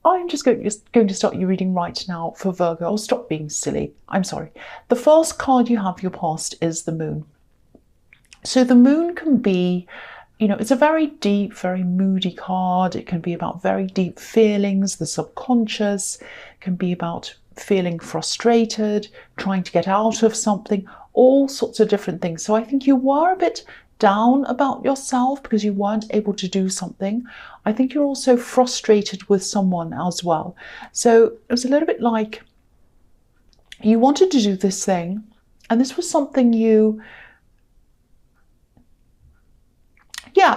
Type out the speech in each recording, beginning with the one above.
I'm just going to start your reading right now for Virgo. I'll stop being silly. I'm sorry. The first card you have for your past is the moon. So the moon can be, it's a very deep, very moody card. It can be about very deep feelings, the subconscious. It can be about feeling frustrated, trying to get out of something, all sorts of different things. So I think you were a bit down about yourself because you weren't able to do something. I think you're also frustrated with someone as well. So it was a little bit like you wanted to do this thing, and this was something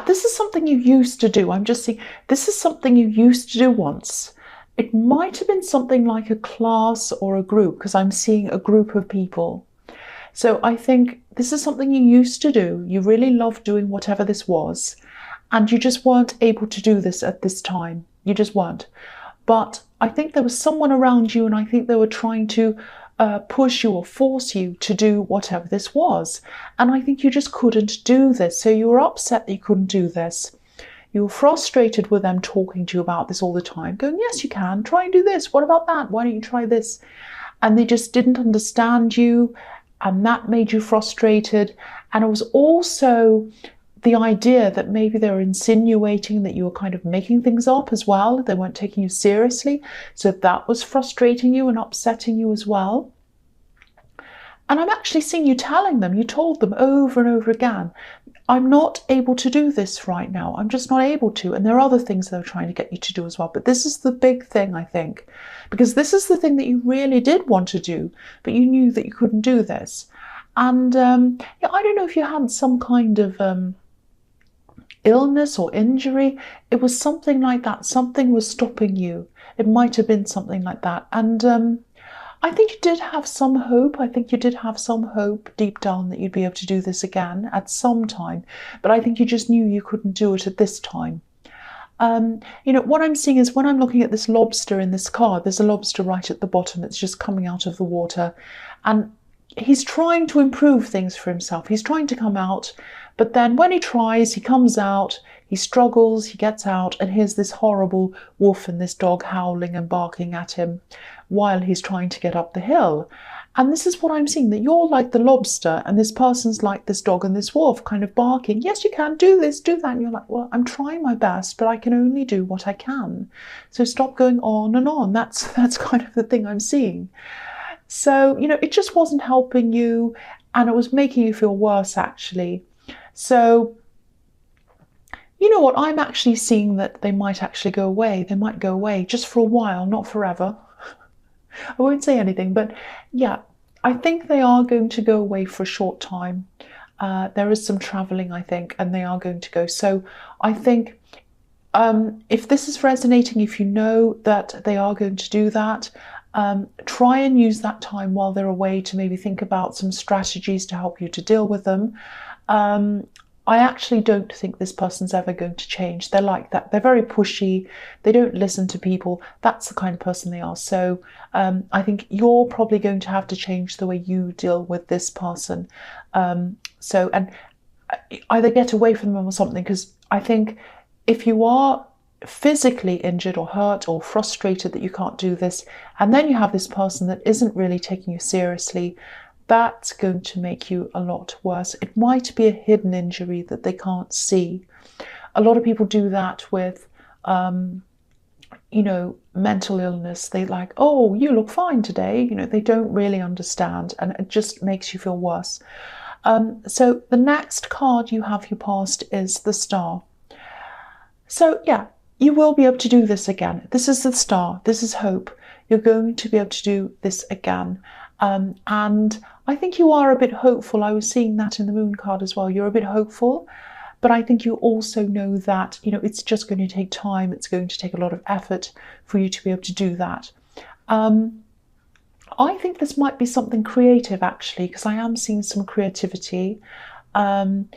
this is something you used to do. I'm just saying, this is something you used to do once. It might have been something like a class or a group, because I'm seeing a group of people. So I think this is something you used to do. You really loved doing whatever this was, and you just weren't able to do this at this time. You just weren't. But I think there was someone around you, and I think they were trying to push you or force you to do whatever this was. And I think you just couldn't do this. So you were upset that you couldn't do this. You were frustrated with them talking to you about this all the time, going, yes, you can, try and do this. What about that? Why don't you try this? And they just didn't understand you, and that made you frustrated. And it was also the idea that maybe they were insinuating that you were kind of making things up as well. They weren't taking you seriously. So that was frustrating you and upsetting you as well. And I'm actually seeing you telling them, you told them over and over again, I'm not able to do this right now. I'm just not able to. And there are other things they're trying to get you to do as well. But this is the big thing, I think, because this is the thing that you really did want to do, but you knew that you couldn't do this. And I don't know if you had some kind of illness or injury. It was something like that. Something was stopping you. It might have been something like that. And I think you did have some hope. I think you did have some hope deep down that you'd be able to do this again at some time. But I think you just knew you couldn't do it at this time. What I'm seeing is when I'm looking at this lobster in this card, there's a lobster right at the bottom. It's just coming out of the water. And he's trying to improve things for himself. He's trying to come out. But then when he tries, he comes out, he struggles, he gets out, and here's this horrible wolf and this dog howling and barking at him while he's trying to get up the hill. And this is what I'm seeing, that you're like the lobster and this person's like this dog and this wolf kind of barking, yes, you can do this, do that. And you're like, well, I'm trying my best, but I can only do what I can. So stop going on and on. That's kind of the thing I'm seeing. So, it just wasn't helping you, and it was making you feel worse, actually. So, you know what, I'm actually seeing that they might actually go away. They might go away just for a while, not forever. I won't say anything, but yeah, I think they are going to go away for a short time. There is some traveling, I think, and they are going to go. So I think if this is resonating, if you know that they are going to do that, try and use that time while they're away to maybe think about some strategies to help you to deal with them. I actually don't think this person's ever going to change. They're like that. They're very pushy. They don't listen to people. That's the kind of person they are. So I think you're probably going to have to change the way you deal with this person. And either get away from them or something, because I think if you are physically injured or hurt or frustrated that you can't do this, and then you have this person that isn't really taking you seriously, that's going to make you a lot worse. It might be a hidden injury that they can't see. A lot of people do that with, mental illness. They like, oh, you look fine today. They don't really understand, and it just makes you feel worse. So the next card you have your past is the Star. So yeah, you will be able to do this again. This is the Star. This is hope. You're going to be able to do this again. And I think you are a bit hopeful. I was seeing that in the Moon card as well. You're a bit hopeful, but I think you also know that, it's just going to take time. It's going to take a lot of effort for you to be able to do that. I think this might be something creative, actually, because I am seeing some creativity. And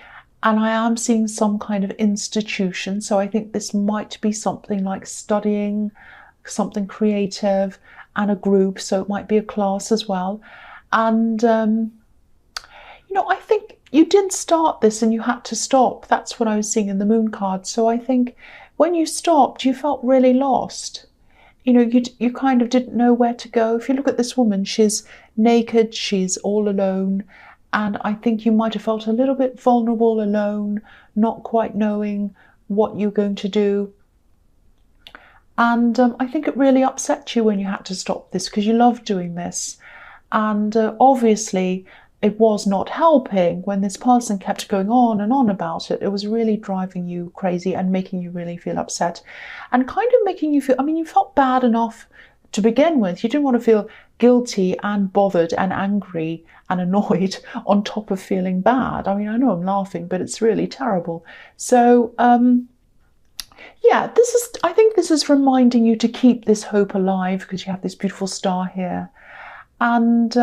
I am seeing some kind of institution. So I think this might be something like studying, something creative, and a group. So it might be a class as well. And, I think you did start this and you had to stop. That's what I was seeing in the Moon card. So I think when you stopped, you felt really lost. you know, you kind of didn't know where to go. If you look at this woman, she's naked, she's all alone, and I think you might have felt a little bit vulnerable, alone, not quite knowing what you're going to do. And I think it really upset you when you had to stop this, because you loved doing this. And obviously, it was not helping when this person kept going on and on about it. It was really driving you crazy and making you really feel upset, and kind of making you feel, I mean, you felt bad enough to begin with. You didn't want to feel guilty and bothered and angry and annoyed on top of feeling bad. I mean, I know I'm laughing, but it's really terrible. So, yeah, I think this is reminding you to keep this hope alive, because you have this beautiful star here. And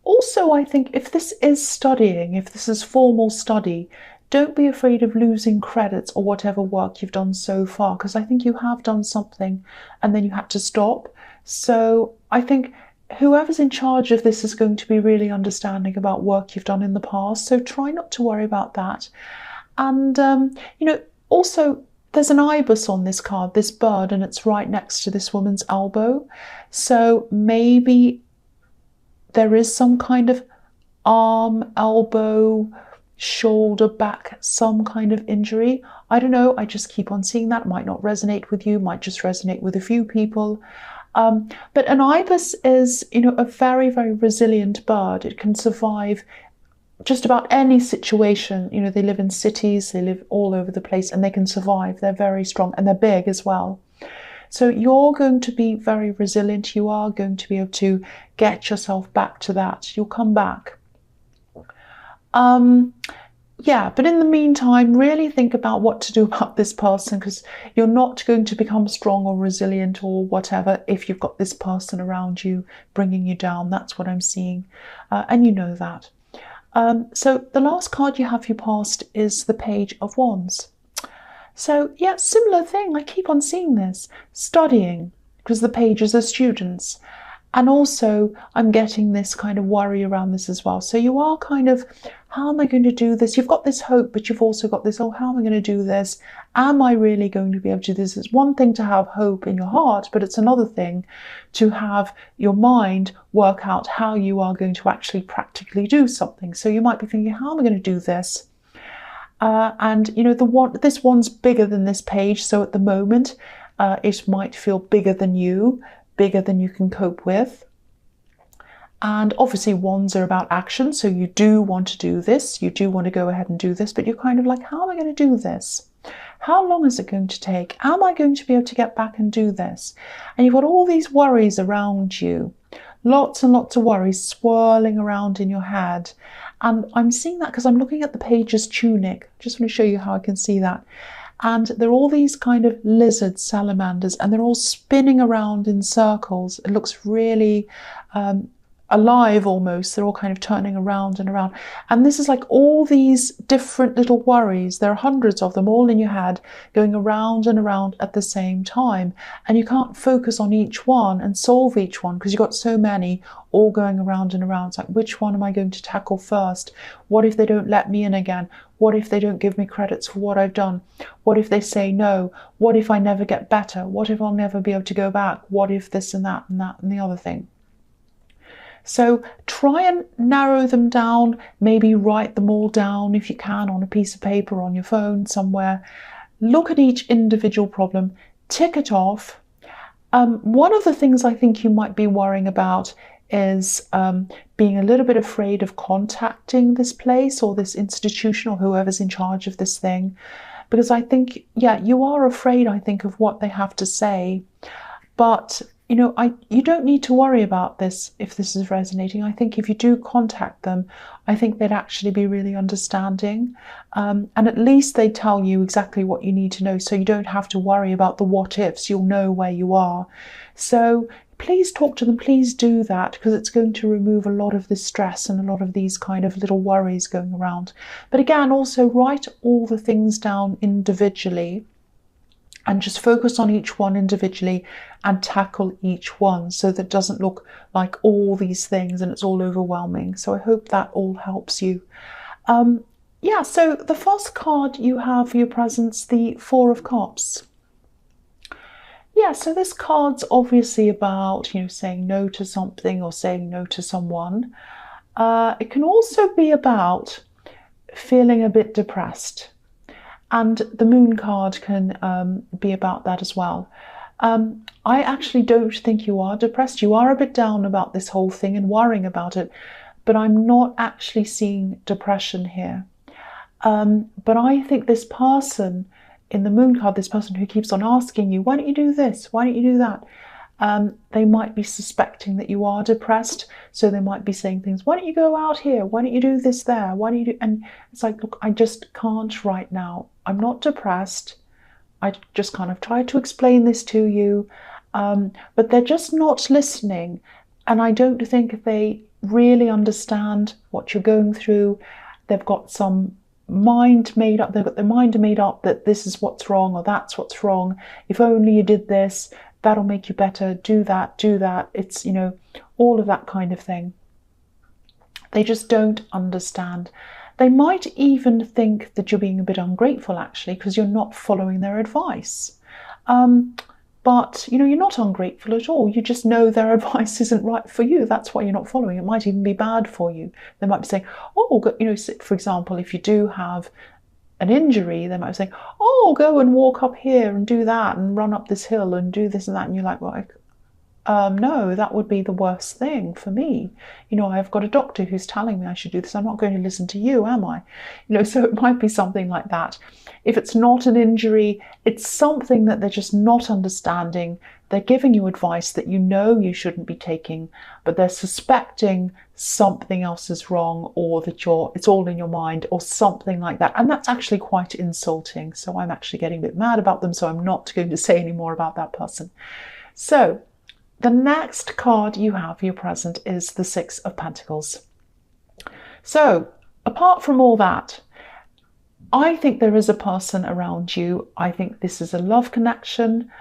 also, I think if this is studying, if this is formal study, don't be afraid of losing credits or whatever work you've done so far, because I think you have done something and then you had to stop. So I think whoever's in charge of this is going to be really understanding about work you've done in the past. So try not to worry about that. And, you know, also, there's an ibis on this card, this bird, and it's right next to this woman's elbow. So maybe there is some kind of arm, elbow, shoulder, back, some kind of injury. I don't know, I just keep on seeing that. It might not resonate with you, might just resonate with a few people. But an ibis is, you know, a very, very resilient bird. It can survive just about any situation. You know, they live in cities, they live all over the place, and they can survive. They're very strong, and they're big as well. So you're going to be very resilient. You are going to be able to get yourself back to that. You'll come back. Yeah, but in the meantime, really think about what to do about this person, because you're not going to become strong or resilient or whatever if you've got this person around you bringing you down. That's what I'm seeing, and you know that. So the last card you have for your past is the Page of Wands. So yeah, similar thing. I keep on seeing this. Studying, because the pages are students. And also I'm getting this kind of worry around this as well. So you are kind of, how am I going to do this? You've got this hope, but you've also got this, oh, how am I going to do this? Am I really going to be able to do this? It's one thing to have hope in your heart, but it's another thing to have your mind work out how you are going to actually practically do something. So you might be thinking, how am I going to do this? And you know, this one's bigger than this page. So at the moment, it might feel bigger than you can cope with. And obviously wands are about action. So you do want to do this. You do want to go ahead and do this, but you're kind of like, how am I going to do this? How long is it going to take? Am I going to be able to get back and do this? And you've got all these worries around you, lots and lots of worries swirling around in your head. And I'm seeing that because I'm looking at the page's tunic. Just want to show you how I can see that. And they're all these kind of lizards, salamanders, and they're all spinning around in circles. It looks really alive almost. They're all kind of turning around and around. And this is like all these different little worries. There are hundreds of them all in your head going around and around at the same time. And you can't focus on each one and solve each one because you've got so many all going around and around. It's like, which one am I going to tackle first? What if they don't let me in again? What if they don't give me credits for what I've done? What if they say no? What if I never get better? What if I'll never be able to go back? What if this and that and that and the other thing? So try and narrow them down, maybe write them all down if you can on a piece of paper, on your phone, somewhere. Look at each individual problem, tick it off. One of the things I think you might be worrying about is being a little bit afraid of contacting this place or this institution or whoever's in charge of this thing. Because I think, yeah, you are afraid, I think, of what they have to say. But you know, you don't need to worry about this if this is resonating. I think if you do contact them, I think they'd actually be really understanding. And at least they tell you exactly what you need to know, so you don't have to worry about the what ifs. You'll know where you are. So please talk to them. Please do that, because it's going to remove a lot of this stress and a lot of these kind of little worries going around. But again, also write all the things down individually and just focus on each one individually and tackle each one so that it doesn't look like all these things and it's all overwhelming. So I hope that all helps you. Yeah, so the first card you have for your presence, the Four of Cups. Yeah, so this card's obviously about, saying no to something or saying no to someone. It can also be about feeling a bit depressed. And the moon card can be about that as well. I actually don't think you are depressed. You are a bit down about this whole thing and worrying about it, but I'm not actually seeing depression here. But I think this person in the moon card, this person who keeps on asking you, why don't you do this? Why don't you do that? They might be suspecting that you are depressed. So they might be saying things, why don't you go out here? Why don't you do this there? Why don't you do? And it's like, look, I just can't right now. I'm not depressed. I just kind of tried to explain this to you. But they're just not listening. And I don't think they really understand what you're going through. They've got some mind made up. They've got their mind made up that this is what's wrong or that's what's wrong. If only you did this, that'll make you better. Do that, do that. It's, all of that kind of thing. They just don't understand. They might even think that you're being a bit ungrateful, actually, because you're not following their advice. But, you're not ungrateful at all. You just know their advice isn't right for you. That's why you're not following. It might even be bad for you. They might be saying, oh, for example, if you do have an injury, they might be saying, oh, go and walk up here and do that and run up this hill and do this and that. And you're like, well, no, that would be the worst thing for me. I've got a doctor who's telling me I should do this. I'm not going to listen to you, am I? So it might be something like that. If it's not an injury, it's something that they're just not understanding. They're giving you advice that you shouldn't be taking, but they're suspecting something else is wrong, or that it's all in your mind or something like that. And that's actually quite insulting. So I'm actually getting a bit mad about them. So I'm not going to say any more about that person. So the next card you have for your present is the Six of Pentacles. So apart from all that, I think there is a person around you. I think this is a love connection.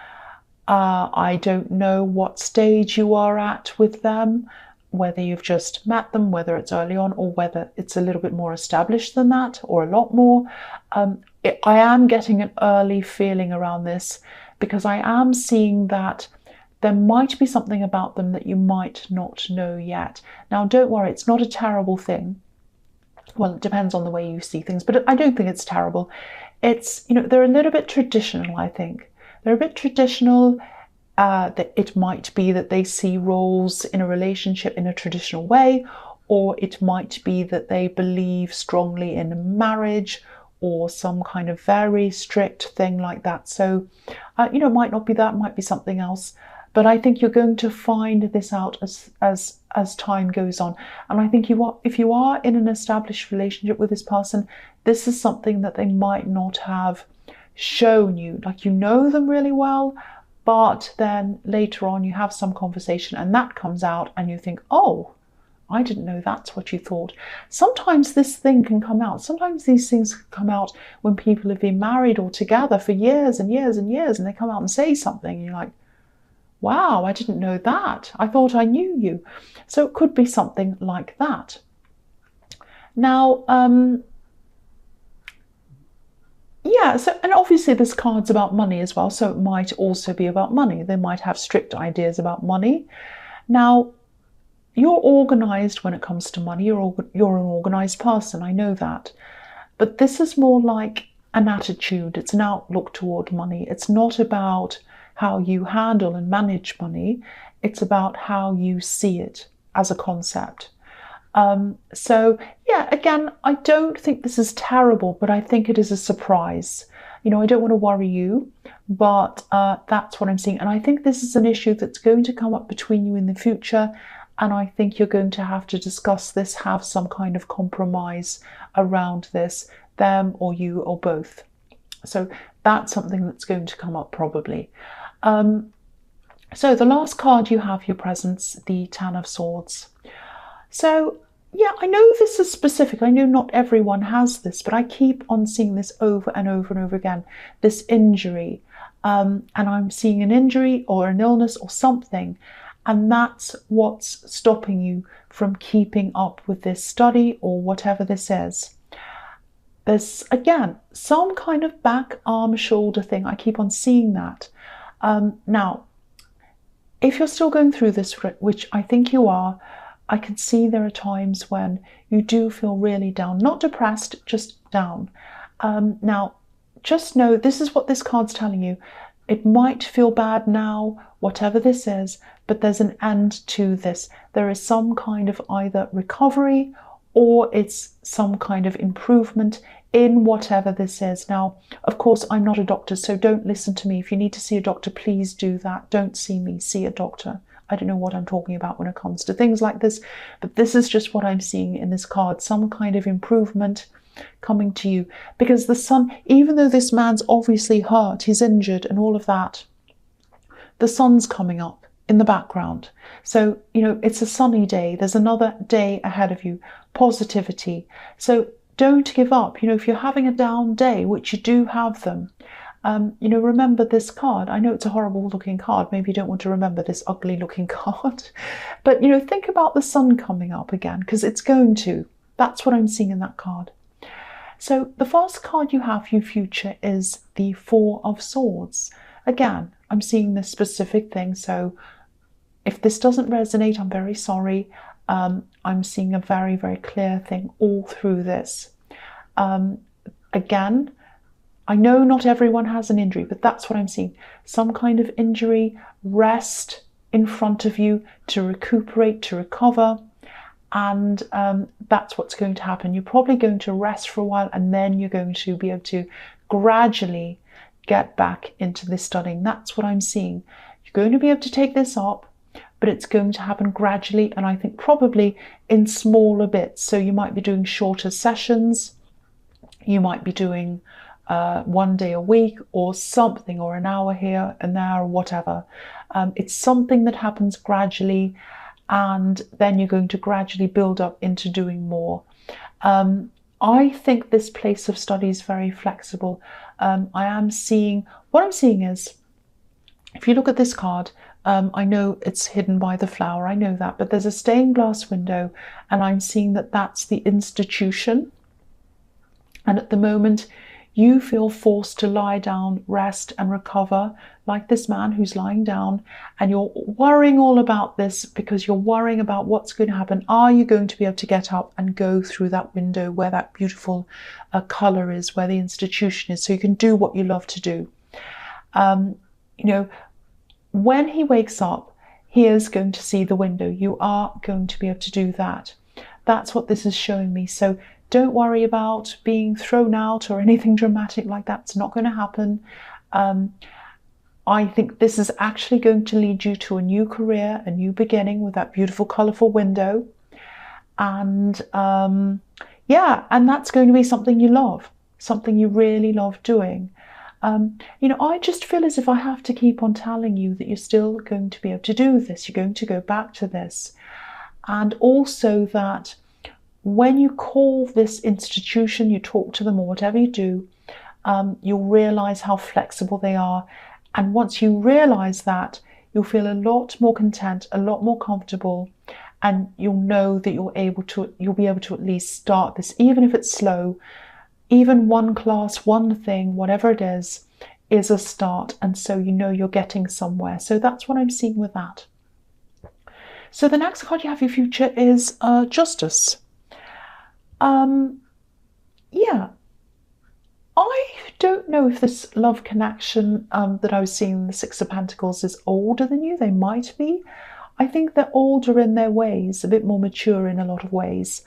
I don't know what stage you are at with them, whether you've just met them, whether it's early on, or whether it's a little bit more established than that, or a lot more. I am getting an early feeling around this, because I am seeing that there might be something about them that you might not know yet. Now, don't worry, it's not a terrible thing. Well, it depends on the way you see things, but I don't think it's terrible. It's, they're a little bit traditional, I think. They're a bit traditional. That it might be that they see roles in a relationship in a traditional way, or it might be that they believe strongly in marriage or some kind of very strict thing like that. So, it might not be that, it might be something else. But I think you're going to find this out as time goes on. And I think if you are in an established relationship with this person, this is something that they might not have shown you. Like, you know them really well, but then later on you have some conversation and that comes out and you think, oh, I didn't know that's what you thought. Sometimes this thing can come out. Sometimes these things come out when people have been married or together for years and years and years, and they come out and say something and you're like, wow, I didn't know that. I thought I knew you. So it could be something like that. Now, yeah, so, and obviously this card's about money as well, so it might also be about money. They might have strict ideas about money. Now, you're organized when it comes to money. You're an organized person, I know that. But this is more like an attitude. It's an outlook toward money. It's not about how you handle and manage money. It's about how you see it as a concept. So yeah, again, I don't think this is terrible, but I think it is a surprise. I don't want to worry you, but that's what I'm seeing. And I think this is an issue that's going to come up between you in the future. And I think you're going to have to discuss this, have some kind of compromise around this, them or you or both. So that's something that's going to come up probably. So the last card you have, your presents, the Ten of Swords. So yeah, I know this is specific. I know not everyone has this, but I keep on seeing this over and over and over again, this injury. And I'm seeing an injury or an illness or something. And that's what's stopping you from keeping up with this study or whatever this is. There's, again, some kind of back, arm, shoulder thing. I keep on seeing that. Now, if you're still going through this, which I think you are, I can see there are times when you do feel really down, not depressed, just down. Now, just know this is what this card's telling you. It might feel bad now, whatever this is, but there's an end to this. There is some kind of either recovery or it's some kind of improvement in whatever this is. Now, of course, I'm not a doctor, so don't listen to me. If you need to see a doctor, please do that. Don't see me, see a doctor. I don't know what I'm talking about when it comes to things like this, but this is just what I'm seeing in this card, some kind of improvement coming to you. Because the sun, even though this man's obviously hurt, he's injured and all of that, the sun's coming up in the background. So, you know, it's a sunny day. There's another day ahead of you. Positivity. So don't give up. You know, if you're having a down day, which you do have them, you know, remember this card. I know it's a horrible looking card. Maybe you don't want to remember this ugly looking card. But, you know, think about the sun coming up again, because it's going to. That's what I'm seeing in that card. So the first card you have for your future is the Four of Swords. Again, I'm seeing this specific thing. So if this doesn't resonate, I'm very sorry. I'm seeing a very, very clear thing all through this. Again, I know not everyone has an injury, but that's what I'm seeing. Some kind of injury, rest in front of you to recuperate, to recover. And that's what's going to happen. You're probably going to rest for a while, and then you're going to be able to gradually get back into this studying. That's what I'm seeing. You're going to be able to take this up, but it's going to happen gradually, and I think probably in smaller bits. So you might be doing shorter sessions. You might be doing 1 day a week or something, or an hour here and there, or whatever. It's something that happens gradually, and then you're going to gradually build up into doing more. I think this place of study is very flexible. I am seeing, what I'm seeing is, if you look at this card, I know it's hidden by the flower, I know that, but there's a stained glass window, and I'm seeing that that's the institution. And at the moment, you feel forced to lie down, rest and recover, like this man who's lying down, and you're worrying all about this because you're worrying about what's going to happen. Are you going to be able to get up and go through that window where that beautiful colour is, where the institution is, so you can do what you love to do? You know, when he wakes up, he is going to see the window. You are going to be able to do that. That's what this is showing me. So don't worry about being thrown out or anything dramatic like that. It's not going to happen. I think this is actually going to lead you to a new career, a new beginning with that beautiful, colourful window. And yeah, and that's going to be something you love, something you really love doing. You know, I just feel as if I have to keep on telling you that you're still going to be able to do this. You're going to go back to this. And also that when you call this institution, you talk to them or whatever you do, you'll realise how flexible they are. And once you realise that, you'll feel a lot more content, a lot more comfortable, and you'll know that you'll be able to at least start this, even if it's slow. Even one class, one thing, whatever it is a start. And so you know you're getting somewhere. So that's what I'm seeing with that. So the next card you have for your future is Justice. Yeah, I don't know if this love connection that I was seeing in the Six of Pentacles is older than you. They might be. I think they're older in their ways, a bit more mature in a lot of ways.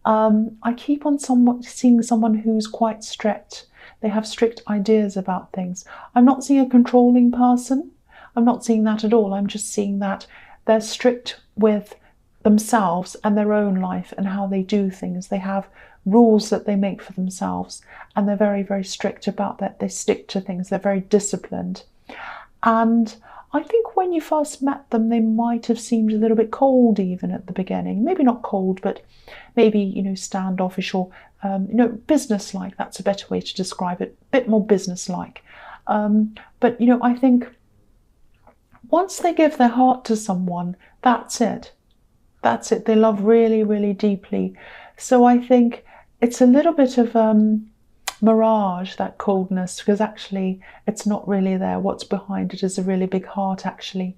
I keep on seeing someone who's quite strict. They have strict ideas about things. I'm not seeing a controlling person. I'm not seeing that at all. I'm just seeing that they're strict with themselves and their own life and how they do things. They have rules that they make for themselves, and they're very, very strict about that. They stick to things. They're very disciplined. And I think when you first met them, they might have seemed a little bit cold even at the beginning. Maybe not cold, but maybe, you know, standoffish or, you know, businesslike. That's a better way to describe it. A bit more businesslike. But, you know, I think once they give their heart to someone, that's it. That's it. They love really, really deeply. So I think it's a little bit of mirage, that coldness, because actually it's not really there. What's behind it is a really big heart, actually.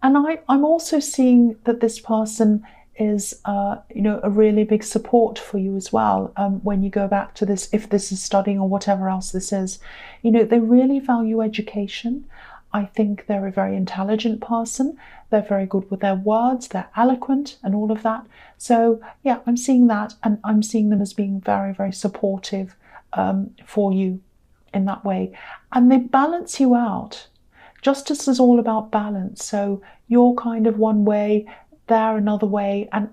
And I'm also seeing that this person is, you know, a really big support for you as well. When you go back to this, if this is studying or whatever else this is, you know, they really value education. I think they're a very intelligent person. They're very good with their words. They're eloquent and all of that. So yeah, I'm seeing that, and I'm seeing them as being very, very supportive for you in that way. And they balance you out. Justice is all about balance. So you're kind of one way, they're another way, and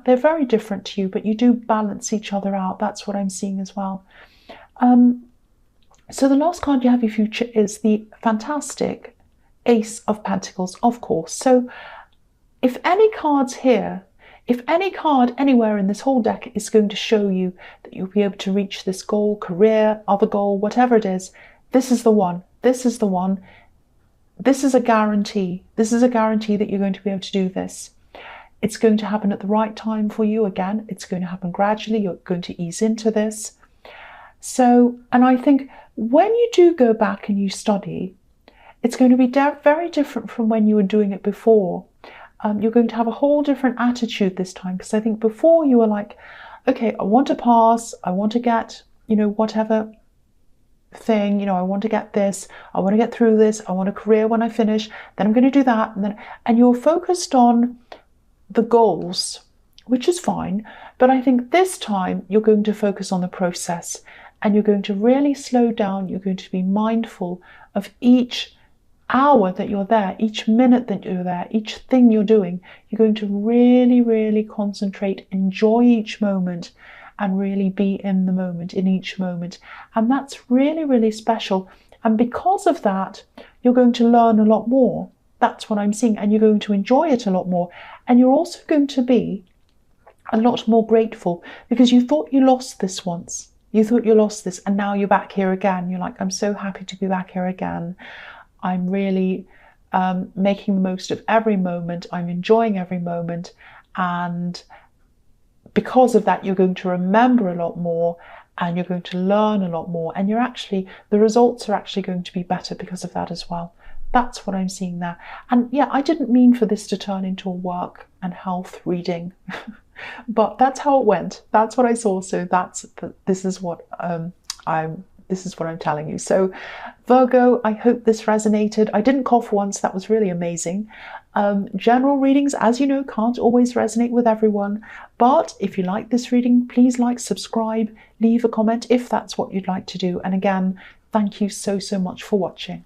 they're very different to you, but you do balance each other out. That's what I'm seeing as well. So the last card you have in your future is the fantastic Ace of Pentacles, of course. So if any cards here, if any card anywhere in this whole deck is going to show you that you'll be able to reach this goal, career, other goal, whatever it is, this is the one. This is the one. This is a guarantee. This is a guarantee that you're going to be able to do this. It's going to happen at the right time for you. Again, it's going to happen gradually. You're going to ease into this. So, and I think when you do go back and you study, it's going to be very different from when you were doing it before. You're going to have a whole different attitude this time, because I think before you were like, okay, I want to pass, I want to get, you know, whatever thing, you know, I want to get this, I want to get through this, I want a career when I finish, then I'm going to do that, and you're focused on the goals, which is fine. But I think this time you're going to focus on the process, and you're going to really slow down. You're going to be mindful of each hour that you're there, each minute that you're there, each thing you're doing. You're going to really, really concentrate, enjoy each moment, and really be in the moment, in each moment. And that's really, really special. And because of that, you're going to learn a lot more. That's what I'm seeing. And you're going to enjoy it a lot more. And you're also going to be a lot more grateful, because you thought you lost this once. You thought you lost this, and now you're back here again. You're like, I'm so happy to be back here again. I'm really making the most of every moment. I'm enjoying every moment. And because of that, you're going to remember a lot more, and you're going to learn a lot more. And the results are actually going to be better because of that as well. That's what I'm seeing there. And yeah, I didn't mean for this to turn into a work and health reading, but that's how it went. That's what I saw. So this is what I'm telling you. So Virgo, I hope this resonated. I didn't cough once. That was really amazing. General readings, as you know, can't always resonate with everyone. But if you like this reading, please like, subscribe, leave a comment if that's what you'd like to do. And again, thank you so much for watching.